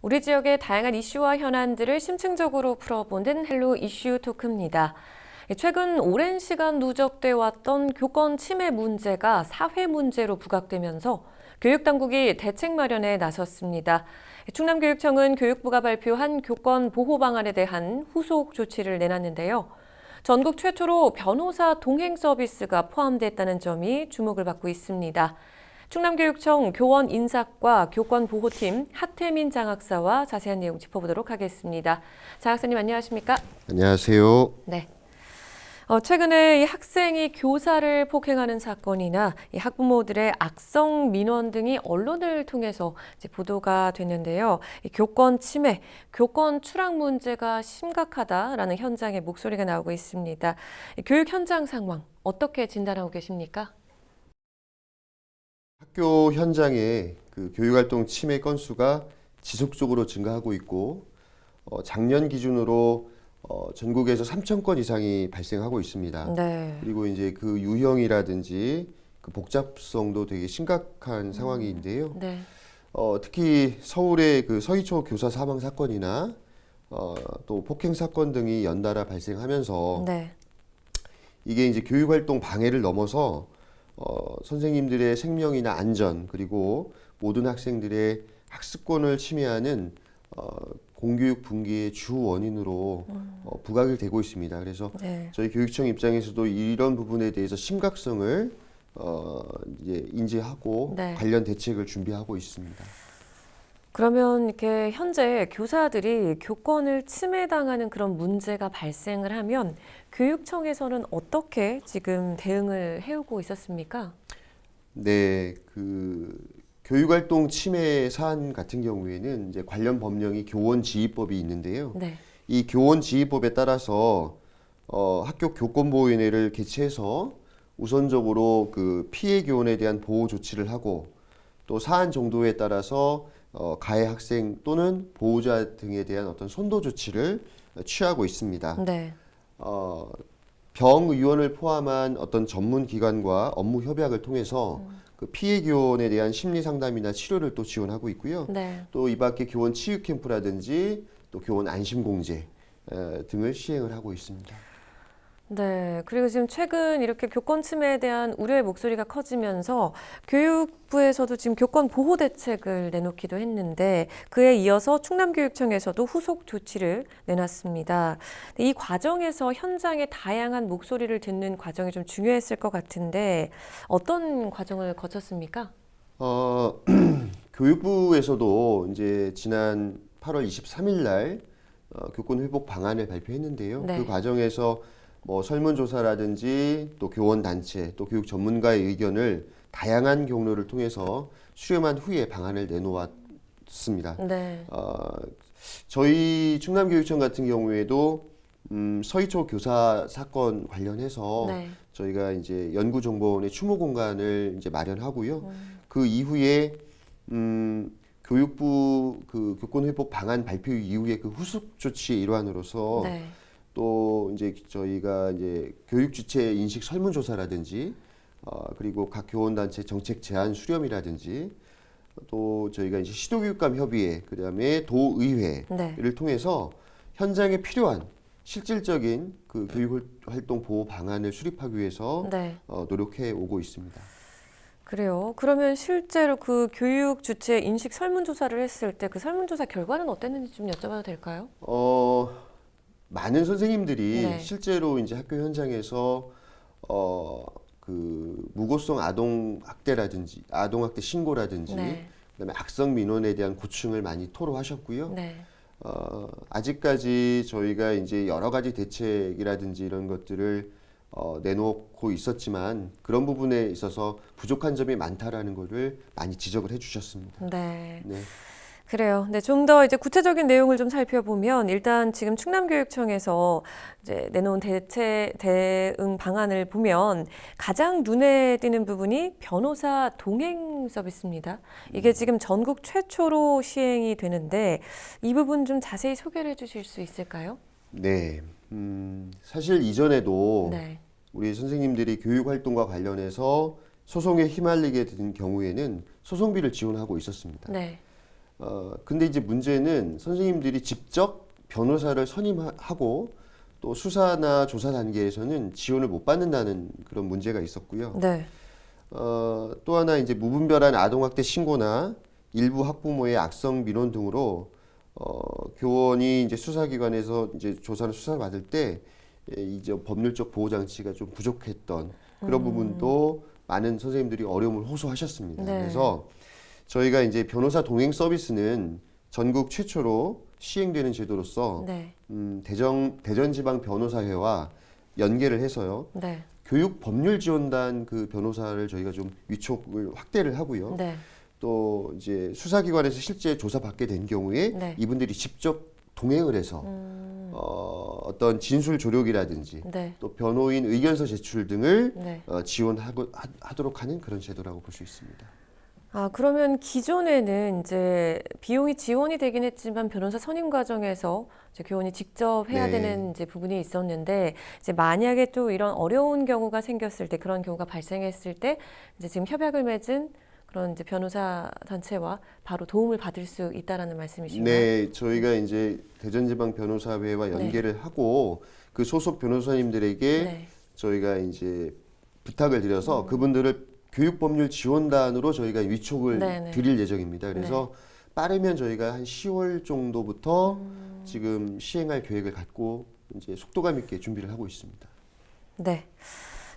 우리 지역의 다양한 이슈와 현안들을 심층적으로 풀어보는 헬로 이슈 토크입니다. 최근 오랜 시간 누적돼 왔던 교권 침해 문제가 사회 문제로 부각되면서 교육당국이 대책 마련에 나섰습니다. 충남교육청은 교육부가 발표한 교권 보호 방안에 대한 후속 조치를 내놨는데요. 전국 최초로 변호사 동행 서비스가 포함됐다는 점이 주목을 받고 있습니다. 충남교육청 교원인사과 교권보호팀 하태민 장학사와 자세한 내용 짚어보도록 하겠습니다. 장학사님 안녕하십니까? 안녕하세요. 네. 최근에 이 학생이 교사를 폭행하는 사건이나 이 학부모들의 악성 민원 등이 언론을 통해서 이제 보도가 됐는데요. 이 교권 침해, 교권 추락 문제가 심각하다라는 현장의 목소리가 나오고 있습니다. 이 교육 현장 상황 어떻게 진단하고 계십니까? 학교 현장에 그 교육활동 침해 건수가 지속적으로 증가하고 있고 작년 기준으로 전국에서 3,000건 이상이 발생하고 있습니다. 네. 그리고 이제 그 유형이라든지 그 복잡성도 되게 심각한 상황인데요. 네. 특히 서울의 그 서희초 교사 사망 사건이나 또 폭행 사건 등이 연달아 발생하면서 네. 이게 이제 교육활동 방해를 넘어서 선생님들의 생명이나 안전 그리고 모든 학생들의 학습권을 침해하는 공교육 붕괴의 주 원인으로 부각이 되고 있습니다. 그래서 네. 저희 교육청 입장에서도 이런 부분에 대해서 심각성을 이제 인지하고 네. 관련 대책을 준비하고 있습니다. 그러면 이렇게 현재 교사들이 교권을 침해당하는 그런 문제가 발생을 하면 교육청에서는 어떻게 지금 대응을 해오고 있었습니까? 네, 그 교육활동 침해 사안 같은 경우에는 이제 관련 법령이 교원지휘법이 있는데요. 네. 이 교원지휘법에 따라서 학교 교권보호위원회를 개최해서 우선적으로 그 피해 교원에 대한 보호 조치를 하고 또 사안 정도에 따라서 가해 학생 또는 보호자 등에 대한 어떤 선도 조치를 취하고 있습니다. 네. 병의원을 포함한 어떤 전문 기관과 업무 협약을 통해서 그 피해 교원에 대한 심리 상담이나 치료를 또 지원하고 있고요. 네. 또 이 밖에 교원 치유 캠프라든지 또 교원 안심 공제 등을 시행을 하고 있습니다. 네. 그리고 지금 최근 이렇게 교권 침해에 대한 우려의 목소리가 커지면서 교육부에서도 지금 교권 보호 대책을 내놓기도 했는데 그에 이어서 충남교육청에서도 후속 조치를 내놨습니다. 이 과정에서 현장의 다양한 목소리를 듣는 과정이 좀 중요했을 것 같은데 어떤 과정을 거쳤습니까? 교육부에서도 이제 지난 8월 23일 날 교권 회복 방안을 발표했는데요. 네. 그 과정에서 뭐 설문조사라든지 또 교원 단체 또 교육 전문가의 의견을 다양한 경로를 통해서 수렴한 후에 방안을 내놓았습니다. 네. 저희 충남교육청 같은 경우에도 서희초 교사 사건 관련해서 네. 저희가 이제 연구정보원의 추모 공간을 이제 마련하고요. 그 이후에 교육부 그 교권 회복 방안 발표 이후에 그 후속 조치의 일환으로서 네. 또 이제 저희가 이제 교육 주체 인식 설문조사라든지 그리고 각 교원단체 정책 제안 수렴이라든지 또 저희가 이제 시도교육감 협의회 그다음에 도의회를 네. 통해서 현장에 필요한 실질적인 그 교육활동 보호 방안을 수립하기 위해서 네. 노력해 오고 있습니다. 그래요. 그러면 실제로 그 교육 주체 인식 설문조사를 했을 때 그 설문조사 결과는 어땠는지 좀 여쭤봐도 될까요? 많은 선생님들이 네. 실제로 이제 학교 현장에서 그 무고성 아동 학대라든지 아동 학대 신고라든지 네. 그다음에 악성 민원에 대한 고충을 많이 토로하셨고요. 네. 아직까지 저희가 이제 여러 가지 대책이라든지 이런 것들을 내놓고 있었지만 그런 부분에 있어서 부족한 점이 많다라는 거를 많이 지적을 해주셨습니다. 네. 네. 그래요. 네, 좀 더 이제 구체적인 내용을 좀 살펴보면 일단 지금 충남교육청에서 이제 내놓은 대응 방안을 보면 가장 눈에 띄는 부분이 변호사 동행 서비스입니다. 이게 지금 전국 최초로 시행이 되는데 이 부분 좀 자세히 소개를 해주실 수 있을까요? 네. 사실 이전에도 네. 우리 선생님들이 교육 활동과 관련해서 소송에 휘말리게 된 경우에는 소송비를 지원하고 있었습니다. 네. 근데 이제 문제는 선생님들이 직접 변호사를 선임하고 또 수사나 조사 단계에서는 지원을 못 받는다는 그런 문제가 있었고요. 네. 또 하나 이제 무분별한 아동학대 신고나 일부 학부모의 악성 민원 등으로 교원이 이제 수사기관에서 이제 조사나 수사를 받을 때 이제 법률적 보호 장치가 좀 부족했던 그런 부분도 많은 선생님들이 어려움을 호소하셨습니다. 네. 그래서 저희가 이제 변호사 동행 서비스는 전국 최초로 시행되는 제도로서 네. 대전지방 변호사회와 연계를 해서요. 네. 교육 법률 지원단 그 변호사를 저희가 좀 위촉을 확대를 하고요. 네. 또 이제 수사기관에서 실제 조사받게 된 경우에 네. 이분들이 직접 동행을 해서 어떤 진술 조력이라든지 네. 또 변호인 의견서 제출 등을 네. 지원하도록 하는 그런 제도라고 볼 수 있습니다. 아, 그러면 기존에는 이제 비용이 지원이 되긴 했지만 변호사 선임 과정에서 이제 교원이 직접 해야 네. 되는 이제 부분이 있었는데 이제 만약에 또 이런 어려운 경우가 생겼을 때 그런 경우가 발생했을 때 이제 지금 협약을 맺은 그런 이제 변호사 단체와 바로 도움을 받을 수 있다라는 말씀이신가요? 네, 저희가 이제 대전지방 변호사회와 연계를 하고 그 소속 변호사님들에게 네. 저희가 이제 부탁을 드려서 그분들을 교육법률 지원단으로 저희가 위촉을 네네. 드릴 예정입니다. 그래서 빠르면 저희가 한 10월 정도부터 지금 시행할 계획을 갖고 이제 속도감 있게 준비를 하고 있습니다. 네.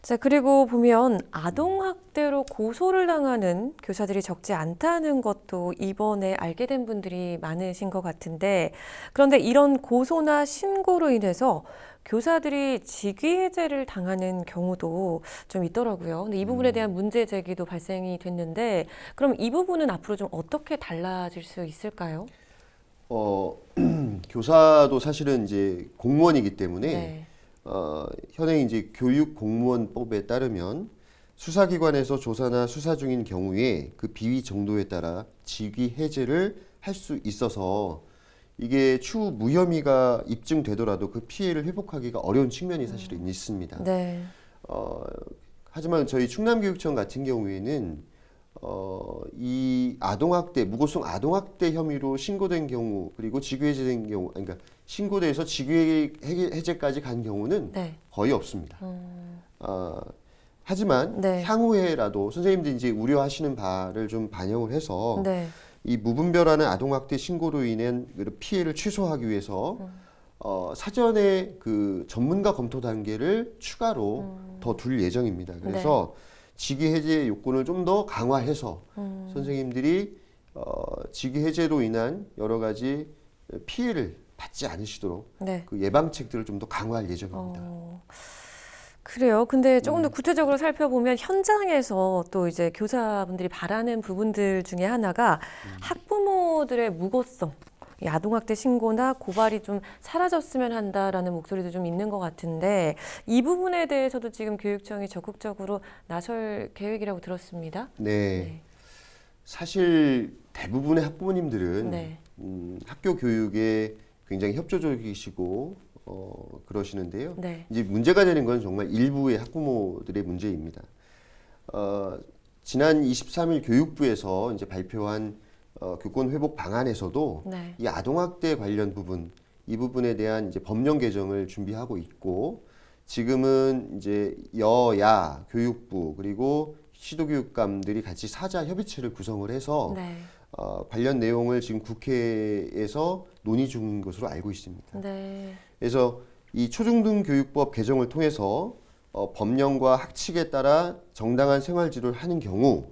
자, 그리고 보면 아동학대로 고소를 당하는 교사들이 적지 않다는 것도 이번에 알게 된 분들이 많으신 것 같은데, 그런데 이런 고소나 신고로 인해서 교사들이 직위해제를 당하는 경우도 좀 있더라고요. 근데 이 부분에 대한 문제 제기도 발생이 됐는데, 그럼 이 부분은 앞으로 좀 어떻게 달라질 수 있을까요? 교사도 사실은 이제 공무원이기 때문에 네. 현행 이제 교육공무원법에 따르면 수사기관에서 조사나 수사 중인 경우에 그 비위 정도에 따라 직위 해제를 할 수 있어서 이게 추후 무혐의가 입증되더라도 그 피해를 회복하기가 어려운 측면이 사실은 있습니다. 네. 하지만 저희 충남교육청 같은 경우에는 이 아동학대, 무고성 아동학대 혐의로 신고된 경우 그리고 직위해제된 경우, 그러니까 신고돼서 직위해제까지 간 경우는 네. 거의 없습니다. 하지만 네. 향후에라도 선생님들이 이제 우려하시는 바를 좀 반영을 해서 네. 이 무분별한 아동학대 신고로 인한 피해를 최소화하기 위해서 사전에 그 전문가 검토 단계를 추가로 더 둘 예정입니다. 그래서 직위 해제 요건을 좀 더 강화해서 선생님들이 직위 해제로 인한 여러 가지 피해를 받지 않으시도록 네. 그 예방책들을 좀 더 강화할 예정입니다. 그래요. 근데 조금 더 구체적으로 살펴보면 현장에서 또 이제 교사분들이 바라는 부분들 중에 하나가 학부모들의 무고성, 이 아동학대 신고나 고발이 좀 사라졌으면 한다라는 목소리도 좀 있는 것 같은데 이 부분에 대해서도 지금 교육청이 적극적으로 나설 계획이라고 들었습니다. 네. 사실 대부분의 학부모님들은 네. 학교 교육에 굉장히 협조적이시고 그러시는데요. 네. 이제 문제가 되는 건 정말 일부의 학부모들의 문제입니다. 지난 23일 교육부에서 이제 발표한 교권 회복 방안에서도 네. 이 아동학대 관련 부분, 이 부분에 대한 이제 법령 개정을 준비하고 있고 지금은 이제 여야 교육부 그리고 시도교육감들이 같이 사자 협의체를 구성을 해서 네. 관련 내용을 지금 국회에서 논의 중인 것으로 알고 있습니다. 네. 그래서 이 초중등교육법 개정을 통해서 법령과 학칙에 따라 정당한 생활지도를 하는 경우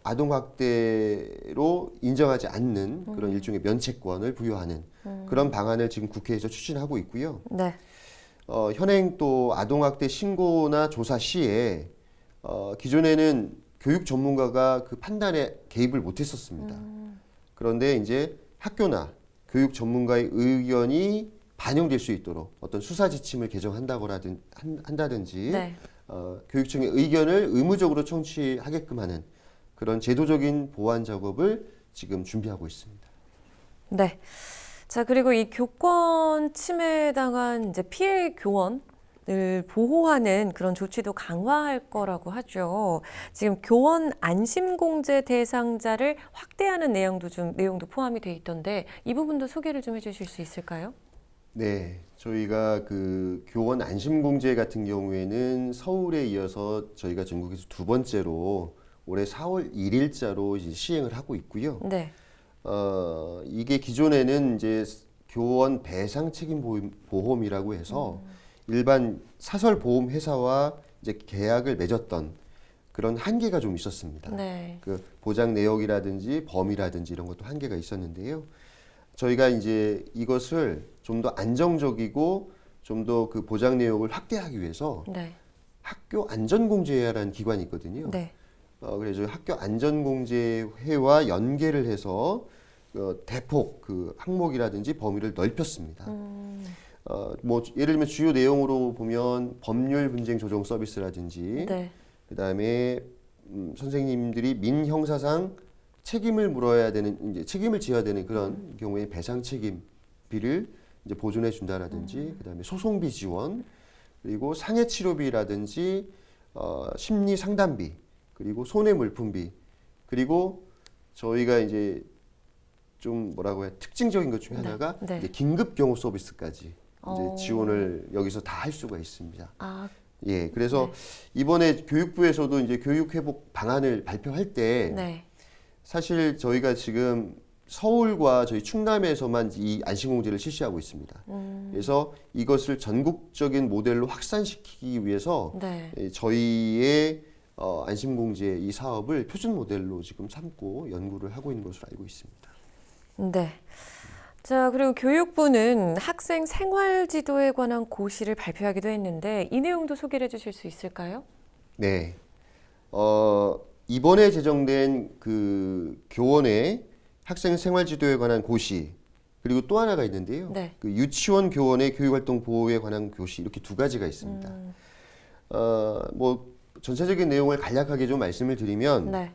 아동학대로 인정하지 않는 그런 일종의 면책권을 부여하는 그런 방안을 지금 국회에서 추진하고 있고요. 네. 현행 또 아동학대 신고나 조사 시에 기존에는 교육 전문가가 그 판단에 개입을 못했었습니다. 그런데 이제 학교나 교육 전문가의 의견이 반영될 수 있도록 어떤 수사 지침을 개정한다든지 네. 교육청의 의견을 의무적으로 청취하게끔 하는 그런 제도적인 보완 작업을 지금 준비하고 있습니다. 네. 자, 그리고 이 교권 침해당한 이제 피해 교원 보호하는 그런 조치도 강화할 거라고 하죠. 지금 교원 안심공제 대상자를 확대하는 내용도 포함이 돼 있던데 이 부분도 소개를 좀 해주실 수 있을까요? 네, 저희가 그 교원 안심공제 같은 경우에는 서울에 이어서 저희가 전국에서 두 번째로 올해 4월 1일자로 이제 시행을 하고 있고요. 네. 이게 기존에는 이제 교원 배상 책임 보험이라고 해서 일반 사설 보험 회사와 이제 계약을 맺었던 그런 한계가 좀 있었습니다. 네. 그 보장 내역이라든지 범위라든지 이런 것도 한계가 있었는데요. 저희가 이제 이것을 좀 더 안정적이고 좀 더 그 보장 내역을 확대하기 위해서 네. 학교 안전공제회라는 기관이 있거든요. 네. 그래서 학교 안전공제회와 연계를 해서 대폭 그 항목이라든지 범위를 넓혔습니다. 뭐 예를 들면 주요 내용으로 보면 법률 분쟁 조정 서비스라든지 네. 그다음에 선생님들이 민형사상 책임을 물어야 되는 이제 책임을 져야 되는 그런 경우에 배상 책임비를 이제 보존해 준다라든지 그다음에 소송비 지원 그리고 상해 치료비라든지 심리 상담비 그리고 손해 물품비 그리고 저희가 이제 좀 뭐라고 해야 특징적인 것 중에 하나가 네. 이제 긴급 경우 서비스까지 이제 어. 지원을 여기서 다 할 수가 있습니다. 아, 예, 그래서 네. 이번에 교육부에서도 이제 교육 회복 방안을 발표할 때 네. 사실 저희가 지금 서울과 저희 충남에서만 이 안심공제를 실시하고 있습니다. 그래서 이것을 전국적인 모델로 확산시키기 위해서 네. 저희의 안심공제 이 사업을 표준 모델로 지금 삼고 연구를 하고 있는 것으로 알고 있습니다. 네. 자, 그리고 교육부는 학생 생활 지도에 관한 고시를 발표하기도 했는데 이 내용도 소개를 해주실 수 있을까요? 네. 이번에 제정된 그 교원의 학생 생활 지도에 관한 고시 그리고 또 하나가 있는데요. 네. 그 유치원 교원의 교육활동 보호에 관한 고시 이렇게 두 가지가 있습니다. 뭐 전체적인 내용을 간략하게 좀 말씀을 드리면 네.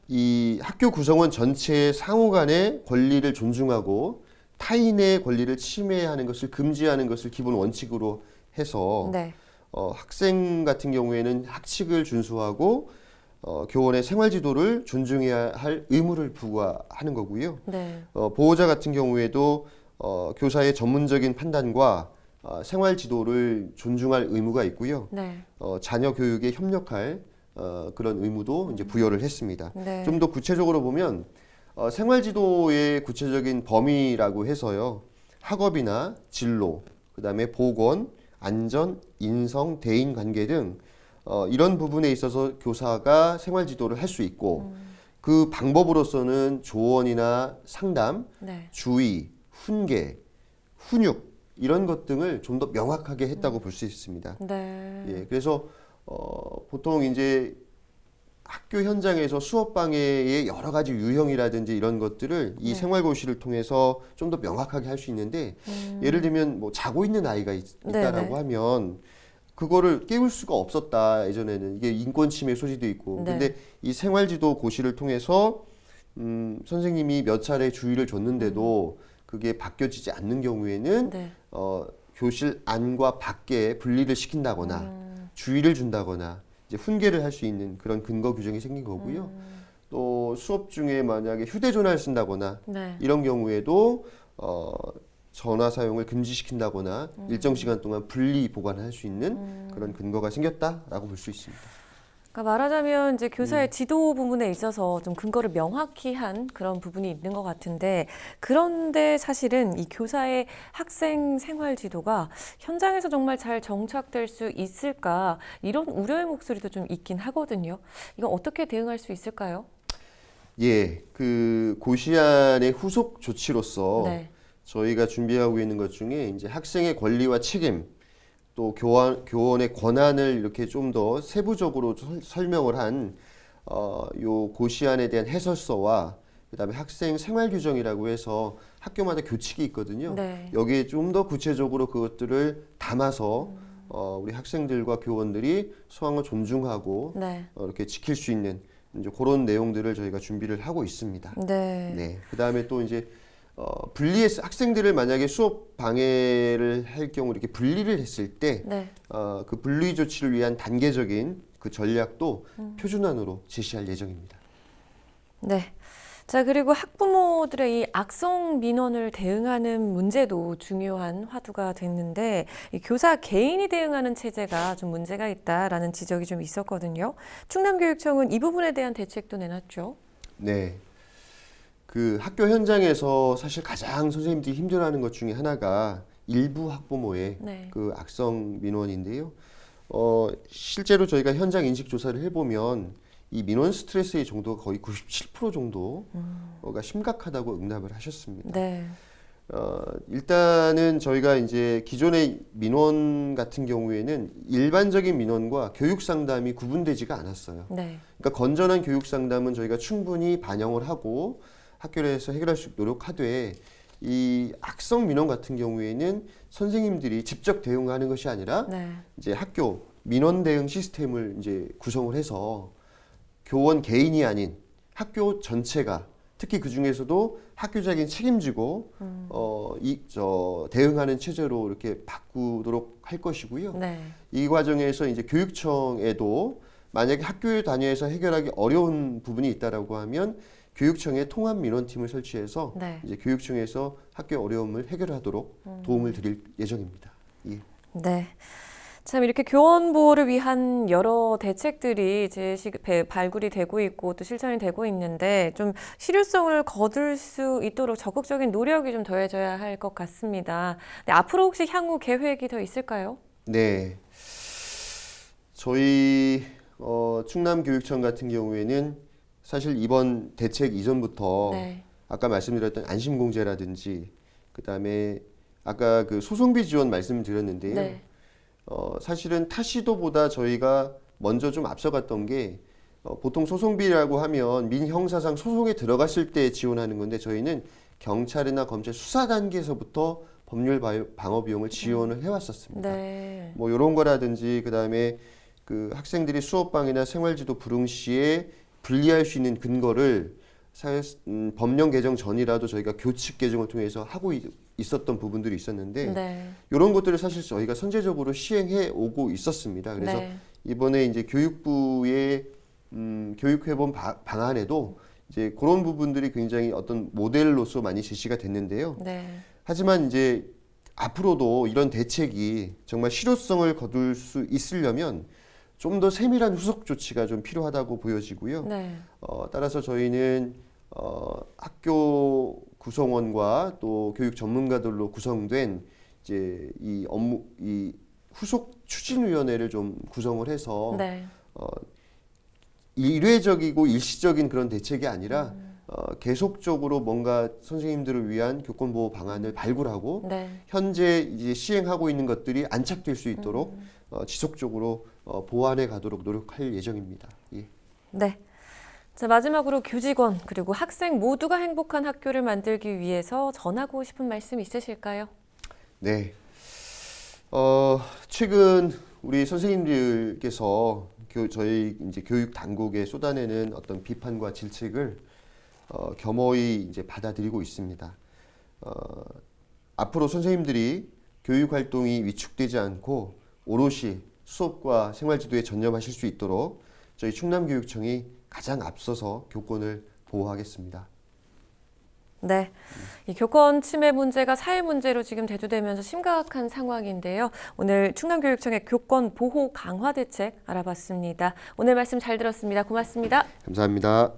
이 학교 구성원 전체의 상호 간의 권리를 존중하고 타인의 권리를 침해하는 것을 금지하는 것을 기본 원칙으로 해서 네. 학생 같은 경우에는 학칙을 준수하고 교원의 생활 지도를 존중해야 할 의무를 부과하는 거고요. 네. 보호자 같은 경우에도 교사의 전문적인 판단과 생활 지도를 존중할 의무가 있고요. 네. 자녀 교육에 협력할 그런 의무도 이제 부여를 했습니다. 네. 좀 더 구체적으로 보면 생활 지도의 구체적인 범위라고 해서요. 학업이나 진로, 그다음에 보건, 안전, 인성, 대인 관계 등 이런 부분에 있어서 교사가 생활 지도를 할 수 있고 그 방법으로서는 조언이나 상담, 네. 주의, 훈계, 훈육 이런 것 등을 좀 더 명확하게 했다고 볼 수 있습니다. 네. 예, 그래서 보통 이제 학교 현장에서 수업 방해의 여러 가지 유형이라든지 이런 것들을 이 네. 생활고시를 통해서 좀 더 명확하게 할 수 있는데 예를 들면 뭐 자고 있는 아이가 있다라고 네네. 하면 그거를 깨울 수가 없었다. 예전에는 이게 인권 침해 소지도 있고. 네. 근데 이 생활지도 고시를 통해서 선생님이 몇 차례 주의를 줬는데도 그게 바뀌어지지 않는 경우에는 네. 교실 안과 밖에 분리를 시킨다거나 주의를 준다거나 이제 훈계를 할 수 있는 그런 근거 규정이 생긴 거고요. 또 수업 중에 만약에 휴대전화를 쓴다거나 네. 이런 경우에도 전화 사용을 금지시킨다거나 일정 시간 동안 분리 보관할 수 있는 그런 근거가 생겼다라고 볼 수 있습니다. 그러니까 말하자면 이제 교사의 지도 부분에 있어서 좀 근거를 명확히 한 그런 부분이 있는 것 같은데 그런데 사실은 이 교사의 학생 생활 지도가 현장에서 정말 잘 정착될 수 있을까 이런 우려의 목소리도 좀 있긴 하거든요. 이건 어떻게 대응할 수 있을까요? 예, 그 고시안의 후속 조치로서 네. 저희가 준비하고 있는 것 중에 이제 학생의 권리와 책임 또 교원의 권한을 이렇게 좀 더 세부적으로 설명을 한 요 고시안에 대한 해설서와 그다음에 학생 생활 규정이라고 해서 학교마다 교칙이 있거든요. 네. 여기에 좀 더 구체적으로 그것들을 담아서 우리 학생들과 교원들이 소양을 존중하고 네. 이렇게 지킬 수 있는 이제 그런 내용들을 저희가 준비를 하고 있습니다. 네. 네. 그다음에 또 이제 학생들을 만약에 수업 방해를 할 경우 이렇게 분리를 했을 때 네. 그 분리 조치를 위한 단계적인 그 전략도 표준안으로 제시할 예정입니다. 네. 자, 그리고 학부모들의 이 악성 민원을 대응하는 문제도 중요한 화두가 됐는데, 이 교사 개인이 대응하는 체제가 좀 문제가 있다라는 지적이 좀 있었거든요. 충남교육청은 이 부분에 대한 대책도 내놨죠. 네. 그 학교 현장에서 사실 가장 선생님들이 힘들어하는 것 중에 하나가 일부 학부모의 네. 그 악성 민원인데요. 실제로 저희가 현장 인식 조사를 해보면 이 민원 스트레스의 정도가 거의 97% 정도가 심각하다고 응답을 하셨습니다. 네. 일단은 저희가 이제 기존의 민원 같은 경우에는 일반적인 민원과 교육 상담이 구분되지가 않았어요. 네. 그러니까 건전한 교육 상담은 저희가 충분히 반영을 하고 학교 내에서 해결할 수 있도록 노력하되 이 악성 민원 같은 경우에는 선생님들이 직접 대응하는 것이 아니라 네. 이제 학교 민원 대응 시스템을 이제 구성을 해서 교원 개인이 아닌 학교 전체가 특히 그 중에서도 학교장이 책임지고 대응하는 체제로 이렇게 바꾸도록 할 것이고요. 네. 이 과정에서 이제 교육청에도 만약에 학교 단위에서 해결하기 어려운 부분이 있다라고 하면 교육청에 통합 민원팀을 설치해서 네. 이제 교육청에서 학교 어려움을 해결하도록 도움을 드릴 예정입니다. 예. 네. 참 이렇게 교원 보호를 위한 여러 대책들이 발굴이 되고 있고 또 실천이 되고 있는데 좀 실효성을 거둘 수 있도록 적극적인 노력이 좀 더해져야 할 것 같습니다. 네, 앞으로 혹시 향후 계획이 더 있을까요? 네. 저희 충남교육청 같은 경우에는 사실 이번 대책 이전부터 네. 아까 말씀드렸던 안심공제라든지 그다음에 아까 그 소송비 지원 말씀드렸는데요. 네. 사실은 타시도보다 저희가 먼저 좀 앞서갔던 게 보통 소송비라고 하면 민형사상 소송에 들어갔을 때 지원하는 건데 저희는 경찰이나 검찰 수사 단계에서부터 법률 방어 비용을 지원을 해왔었습니다. 네. 뭐 이런 거라든지 그다음에 그 학생들이 수업방해나 생활지도 불응 시에 분리할 수 있는 근거를 법령 개정 전이라도 저희가 교칙 개정을 통해서 하고 있었던 부분들이 있었는데 네. 이런 것들을 사실 저희가 선제적으로 시행해 오고 있었습니다. 그래서 네. 이번에 이제 교육부의 교육회본 방안에도 이제 그런 부분들이 굉장히 어떤 모델로서 많이 제시가 됐는데요. 네. 하지만 이제 앞으로도 이런 대책이 정말 실효성을 거둘 수 있으려면 좀 더 세밀한 후속 조치가 좀 필요하다고 보여지고요. 네. 따라서 저희는 학교 구성원과 또 교육 전문가들로 구성된 이제 이 후속 추진위원회를 좀 구성을 해서 네. 일회적이고 일시적인 그런 대책이 아니라 계속적으로 뭔가 선생님들을 위한 교권보호 방안을 발굴하고 네. 현재 이제 시행하고 있는 것들이 안착될 수 있도록 지속적으로 보완해 가도록 노력할 예정입니다. 예. 네. 자, 마지막으로 교직원 그리고 학생 모두가 행복한 학교를 만들기 위해서 전하고 싶은 말씀 있으실까요? 네. 최근 우리 선생님들께서 저희 이제 교육 당국에 쏟아내는 어떤 비판과 질책을 겸허히 이제 받아들이고 있습니다. 앞으로 선생님들이 교육 활동이 위축되지 않고 오롯이 수업과 생활지도에 전념하실 수 있도록 저희 충남교육청이 가장 앞서서 교권을 보호하겠습니다. 네, 이 교권 침해 문제가 사회 문제로 지금 대두되면서 심각한 상황인데요. 오늘 충남교육청의 교권 보호 강화 대책 알아봤습니다. 오늘 말씀 잘 들었습니다. 고맙습니다. 감사합니다.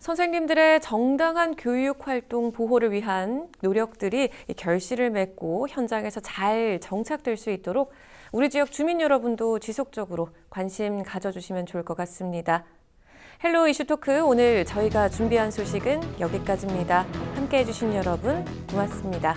선생님들의 정당한 교육 활동 보호를 위한 노력들이 결실을 맺고 현장에서 잘 정착될 수 있도록 우리 지역 주민 여러분도 지속적으로 관심 가져주시면 좋을 것 같습니다. 헬로 이슈 토크 오늘 저희가 준비한 소식은 여기까지입니다. 함께해 주신 여러분 고맙습니다.